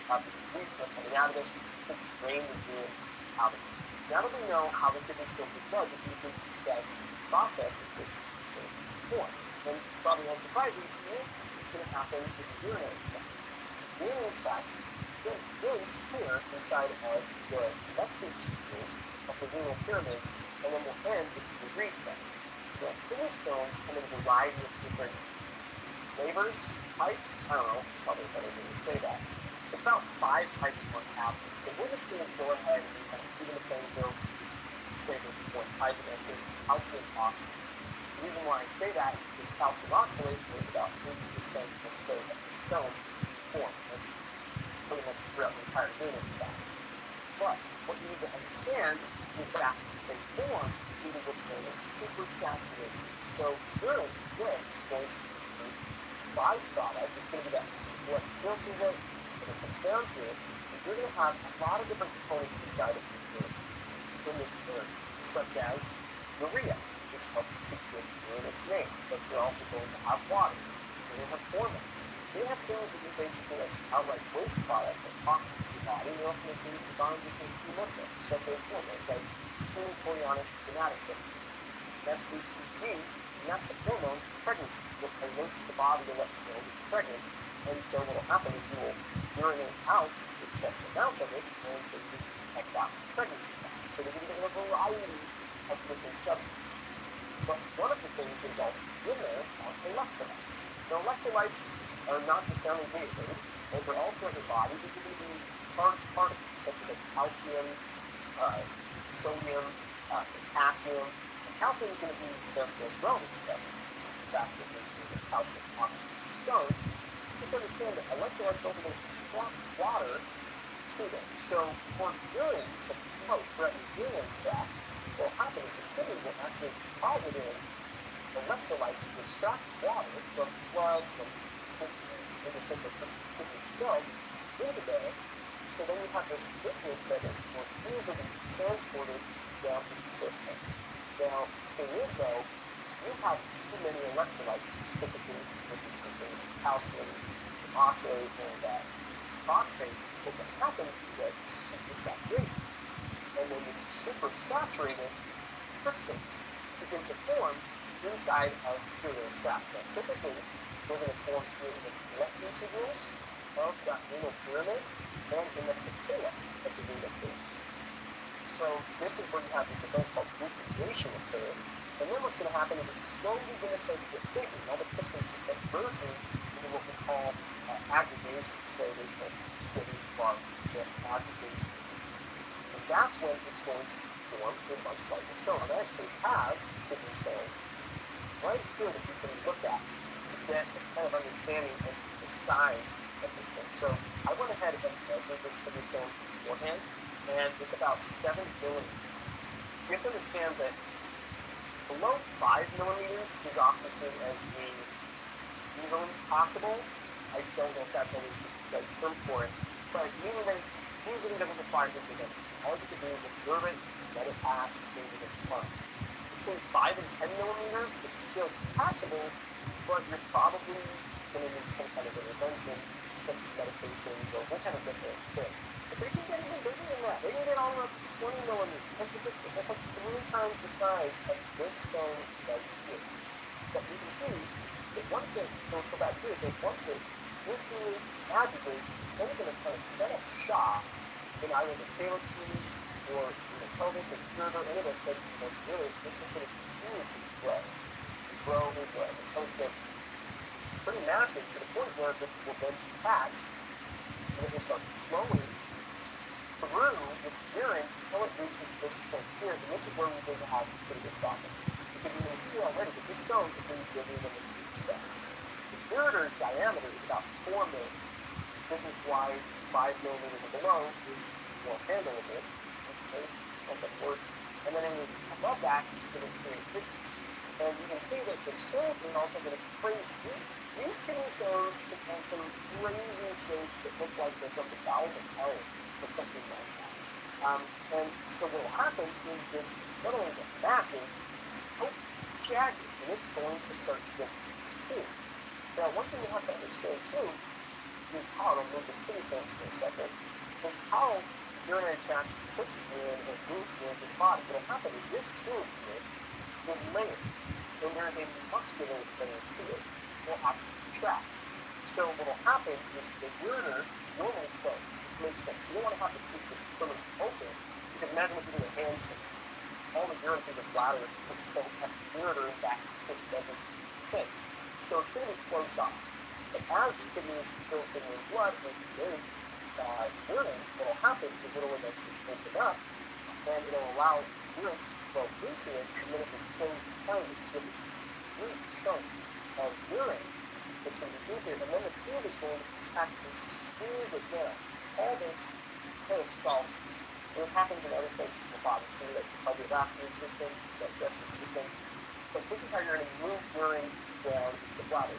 the urethra coming out of it, to drain the urine out of it. Now that we know how the kidneys filter blood, we can discuss the process that gets kidney stones to form. And probably unsurprisingly to you, it's going to happen with the urinary tract. The urinary tract begins here inside of the lecture tubules of the renal pyramids, and then will end with the urethra. Now, kidney stones come in a variety of different flavors, types, I don't know, probably better than to say that. It's about 5 types on average. But we're just going to go ahead and kind of even the playing field, just say there's one type, and that's going to be calcium oxalate. The reason why I say that is because calcium oxalate is about 80% of the stones form. That's pretty much throughout the entire renal tract. But what you need to understand is that they form due to what's known as supersaturation. So urine is going to be a byproduct. It's going to be that blood filters it, and it comes down to it, and you're going to have a lot of different components inside of your urine in this area. such as urea, which helps to give urine its name, but you're also going to have water. You're going to have hormones. You have things that you basically like outright waste products or toxins in your body. You're also going to things the body just needs to be looked at. So there's hormones like chorionic gonadotropin. That's HCG, and that's the hormone for pregnancy. It alerts the body to let you know you're pregnant. And so what will happen is you will urinate out excessive amounts of it, and then you can detect out pregnancy tests. So they're going to get a variety of different substances. But one of the things that's also in there are electrolytes. Now, electrolytes are not just down in the vehicle, and they're all throughout your body. These are going to be charged particles, such as like calcium, sodium, potassium. And calcium is going to be the most relevant to us, due to the fact that the calcium oxidates stones. Just understand that electrolytes don't even attract water to them. So for urine to flow throughout your urinary tract, what will happen is the kidney will actually deposit in electrolytes to attract water from blood, from interstitial kidney itself into there. So then you have this liquid that is more easily transported down through the system. Now, the thing is though, you have too many electrolytes, specifically this is things calcium, oxalate, and phosphate. What can happen is that supersaturation. And when it's supersaturated, crystals begin to form inside of the urinary tract. Now, typically, they're going to form in the collecting tubules of that renal pyramid and in the papilla of the renal pyramid. So this is where you have this event called lubrication occur. And then what's going to happen is it's slowly going to start to get bigger. Now the crystals just start merging into what we call aggregation. So there's the kidney bar, it's the aggregation. And that's when it's going to form a much larger stone. And I actually have kidney stone right here that you can look at to get a kind of understanding as to the size of this thing. So I went ahead and measured this kidney stone beforehand, and it's about 7 millimeters. So you have to understand that below 5 millimeters is often seen as being easily possible. I don't know if that's always the right term for it, but meaning that it doesn't require intervention. All you can do is observe it, let it pass, maybe it fun. Between 5 and 10 millimeters, it's still passable, but you're probably going to need some kind of intervention, such as medications, or what kind of different thing. But they can get even bigger than that. They can get all the way up to 20 millimeters. That's ridiculous. That's like 3 times the size of this stone right here. But you can see that once it, so let's go back here, so once it nucleates, aggregates, it's then going to kind of set up shop in either the calyxes or in the pelvis and ureter, any of those places in most really, it's just going to continue to grow and grow and grow until it gets pretty massive to the point where it will then detach and it will start flowing through with urine until it reaches this point here, and this is where we're going to have a pretty good problem. Because you can see already that this stone is going to be bigger than its root cell. The ureter's diameter is about 4 millimeters. This is why 5 millimeters and below is more handleable. Okay, that's word. And then above that, it's going to create issues. And you can see that the shape is also going to be crazy. These kidney stones can have some crazy shapes that look like they're from the bowels of hell or something like that. And so what will happen is this, not only is it massive, it's jagged, and it's going to start to get juice too. Now, one thing you have to understand too is how, and I'll move this kidney stones for a second, is how urinary tract puts urine or moves urine to the body. What will happen is this tube here is layered, and there's a muscular layer to it that will actually tract. So what will happen is the ureter is normally closed, which makes sense. You don't want to have the tube just fully open, because imagine if you do a handstand. All the urine through the bladder will have the ureter back to the that doesn't make sense. So it's going to be closed off. But as the kidneys fill in with blood and urine, what will happen is it will eventually open up, and it will allow urine to flow into it, and then it will close the pelvis. So there's a sweet chunk of urine that's going to be in here, and then the tube is going to contract and squeeze it down. All this peristalsis. And this happens in other places in the body too, like the cardiovascular system, the digestive system. But this is how you're going to move urine down the bladder.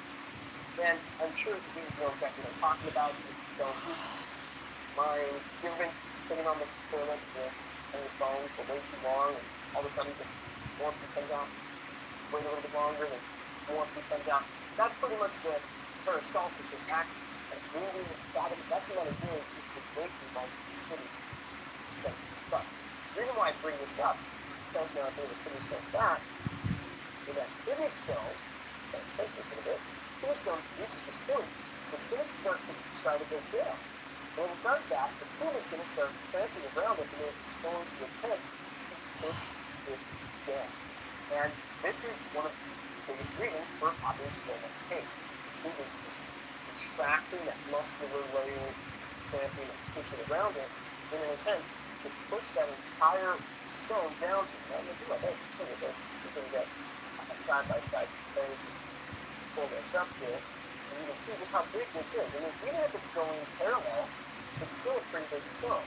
And I'm sure you know exactly what I'm talking about. You don't mind. You've ever been sitting on the toilet on your phone for way too long, and all of a sudden just more pee comes out. Wait a little bit longer, then more pee comes out. That's pretty much the peristalsis in action. And moving that's the amount of doing the breaking like the city essentially. But the reason why I bring this up is because now I'm able to kidney stone back, with that kidney stone, that sickness in a bit, kidney stone reaches this point, it's going to start to try to go down. And as it does that, the tube is going to start cramping around it, and it's going to attempt to push it down. And this is one of the biggest reasons for having so much pain. The tube is just contracting that muscular layer, just cramping and pushing around it in an attempt to push that entire stone down. And I'm going to do my best to consider this. So you can get side-by-side comparison. Pull this up here, so you can see just how big this is. And even if it's going parallel, it's still a pretty big stone.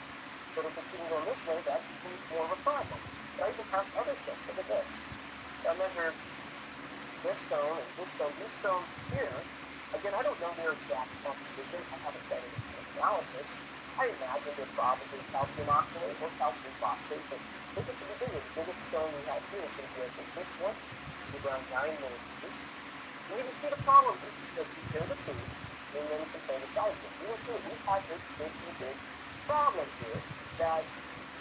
But if it's even going this way, that's more of a problem. But I even have other stones. Look at this. So I measured this stone and this stone. These stones here, again, I don't know their exact composition. I haven't done any analysis. I imagine they're probably calcium oxalate or calcium phosphate, but look at the bigger. The biggest stone we have here is going to be, I think, this one, which is around 9 millimeters. And you can see the problem here. Just compare the two, and then compare the size of it. You can see that we have a pretty big problem here that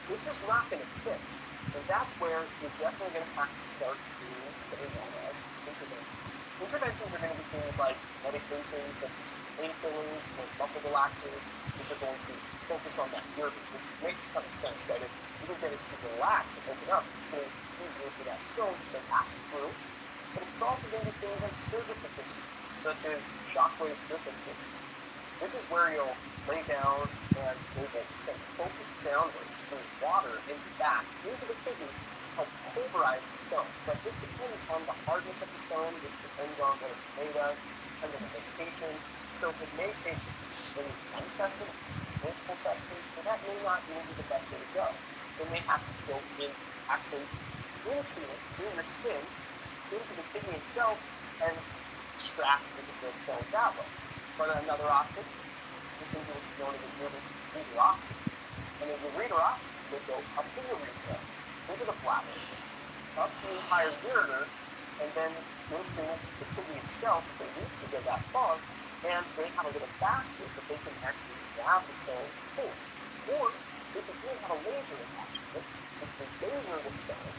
this is not going to fit. And that's where you're definitely going to have to start doing what are known as interventions. Interventions are going to be things like medications such as painkillers or muscle relaxers, which are going to focus on that nerve, which makes a ton of sense, right? If you can get it to relax and open up, it's going to be easier for that stone to then pass through. But it's also going to be things like surgical procedures, such as shockwave drip infusion. This is where you'll lay down and able to send focused sound waves through water into the back, into the kidney, to help pulverize the stone. But this depends on the hardness of the stone, which depends on what it's made of, depends on the medication. So it may take maybe one session, multiple sessions, but that may not even be the best way to go. They may have to go in actually into the skin, into the kidney itself, and extract the stone that way. But another option is going to be what's known as a ureteroscopy. And a ureteroscopy will go up the urethra, into the bladder, up the entire ureter, and then into the kidney itself if they need to go that far. And they have a little basket that they can actually grab the stone for. Or they can even have a laser attached to it, which will laser the stone,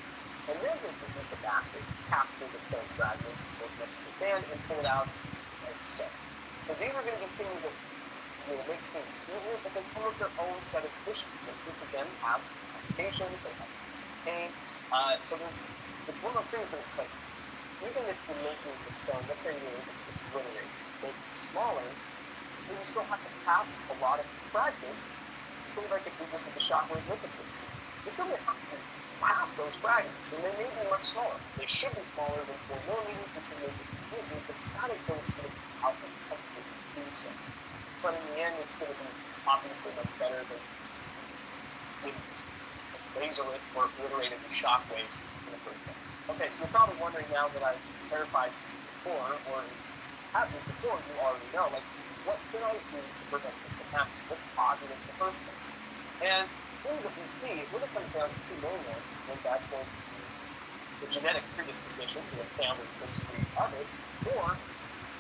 and then they can use the basket to capture the stone fragments as much as they can and pull it out like so. So these are going to be things that make things easier, but they come with their own set of issues. And each of them have complications, they have some pain. So it's one of those things that it's like, even if you're making the stone, let's say you're obliterating, make it smaller, then you still have to pass a lot of fragments. It's like if you just did the shockwave ligatures. You still have to pass those fragments, and they may be much smaller. They should be smaller than 4 millimeters, which will make it easy, but it's not as though it's going to be out and comfortable to do so. But in the end, it's going to be obviously much better than didn't laser it or obliterated the shock waves in the first place. Okay, so you're probably wondering now that I've clarified this before, or have this before, you already know, like, what can I do to prevent this from happening? What's causing it in the first place? And things that we see, it really comes down to two main ones, and that's going to be the genetic predisposition, the family history of it, or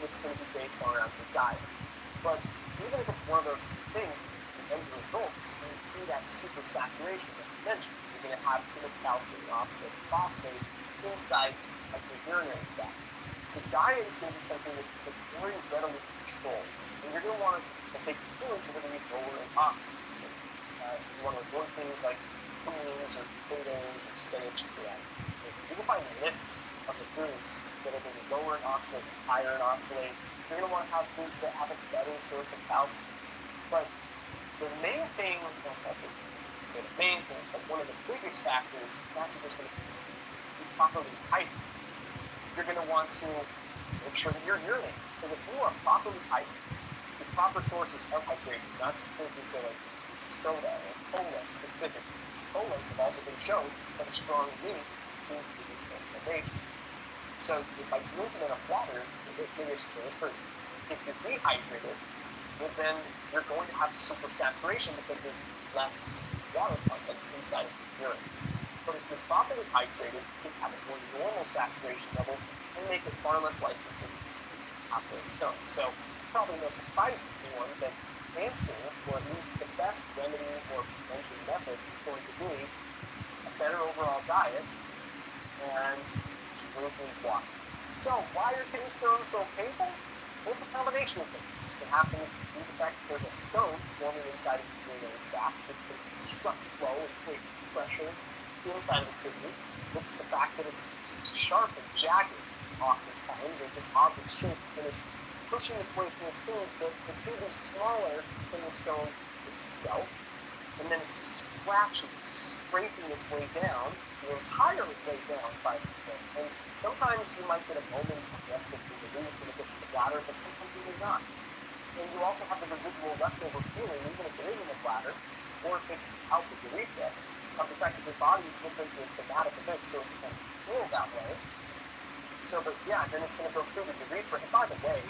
it's going to be based around your diet. But even if it's one of those two things, the end result is going to be that supersaturation that you mentioned. You're going to have too much calcium oxalate and phosphate inside of your urinary tract. So diet is going to be something that you can very readily control. And you're going to want to take foods that are going to be lower in oxalate. So you want to avoid things like beans or potatoes or spinach. You can find lists of the foods that are going to be lower in oxalate, higher in oxalate. You're going to want to have foods that have a better source of calcium. But the main thing, but one of the biggest factors is actually just going to be properly hydrated. You're going to want to make sure that you're urinating. Because if you are properly hydrated, the proper sources of hydration, not just drinking, say, like soda or cola specifically. Colas have also been shown to have a strong link to reduce inflammation. So by drinking enough water, maybe I should say this first, if you're dehydrated, well, then you're going to have supersaturation because there's less water content inside of your urine. But if you're properly hydrated, you can have a more normal saturation level and make it far less likely for you to have those stones. So probably no surprise to anyone that answer, or at least the best remedy or prevention method is going to be a better overall diet and drinking water. So why are kidney stones so painful? Well, it's a combination of things. It happens due to the fact that there's a stone forming inside of the urinary tract, which can obstruct flow and create pressure inside of the kidney. It's the fact that it's sharp and jagged oftentimes, or just oddly shaped, and it's pushing its way through a tube. The tube is smaller than the stone itself, and then it's scratching, scraping its way down, the entire way down by the thing. And sometimes you might get a moment of rest of the relief when it gets to the bladder, but sometimes you may not. And you also have the residual leftover feeling, even if it is in the bladder, or if it's out the urethra, of the fact that your body just went through a traumatic event, so it's going to feel that way. So, but yeah, then it's going to go through the urethra. And by the way,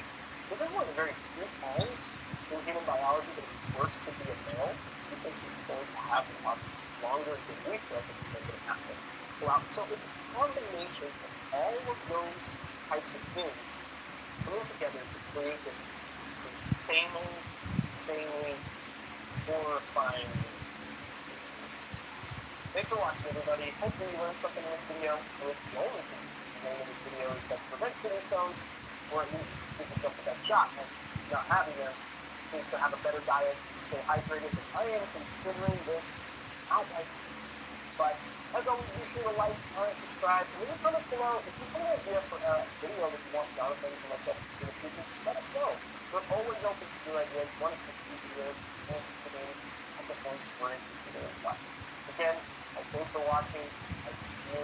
this is one of the very few times in human biology that it's worse to be a male, because it's going to have an obviously longer urethra than it's going to have to go out. So it's a combination of all of those types of things coming together to create this just insanely horrifying experience. Thanks for watching, everybody. Hopefully you learned something in this video. And if the only thing you learned in this video is that to prevent kidney stones, or at least give yourself the best shot of not having them, is to have a better diet and stay hydrated. And I am considering this outright. But as always, be sure to like, comment, subscribe, and leave a comment below. If you have an idea for a video that you want Jonathan and myself to do in the future, just let us know. We're always open to new ideas. One of the videos we're interested in, and just ones that we're interested in. But again, thanks for watching. I will see you.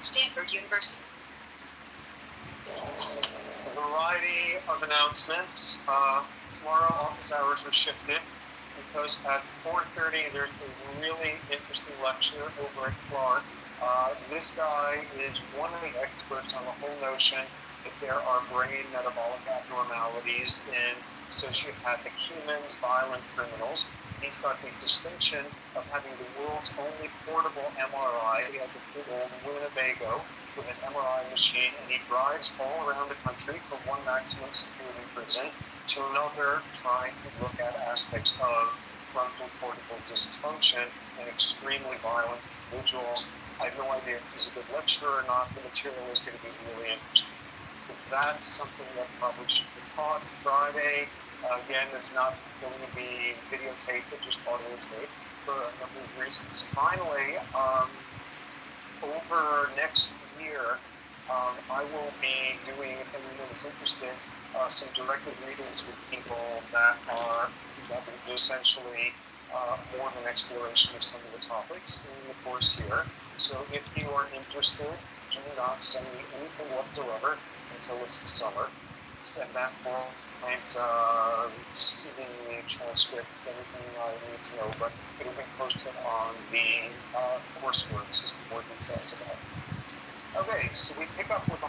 Stanford University. A variety of announcements. Tomorrow office hours are shifted because at 4:30 there's a really interesting lecture over at Clark. This guy is one of the experts on the whole notion that there are brain metabolic abnormalities in sociopathic humans, violent criminals. He's got the distinction of having the world's only portable MRI. He has a big old Winnebago with an MRI machine, and he drives all around the country from one maximum security prison to another, trying to look at aspects of frontal cortical dysfunction in extremely violent individuals. I have no idea if he's a good lecturer or not. The material is going to be really interesting. But that's something that probably should be taught Friday. Again, it's not going to be videotaped, but just audio tape for a number of reasons. Finally, over next year, I will be doing, if anyone is interested, some directed readings with people that will essentially more of an exploration of some of the topics in the course here. So if you are interested, do not send me anything whatsoever until it's the summer. And that will seeing the transcript, anything I need to know, but it'll be posted on the coursework, just more details about it. Okay, so we pick up with the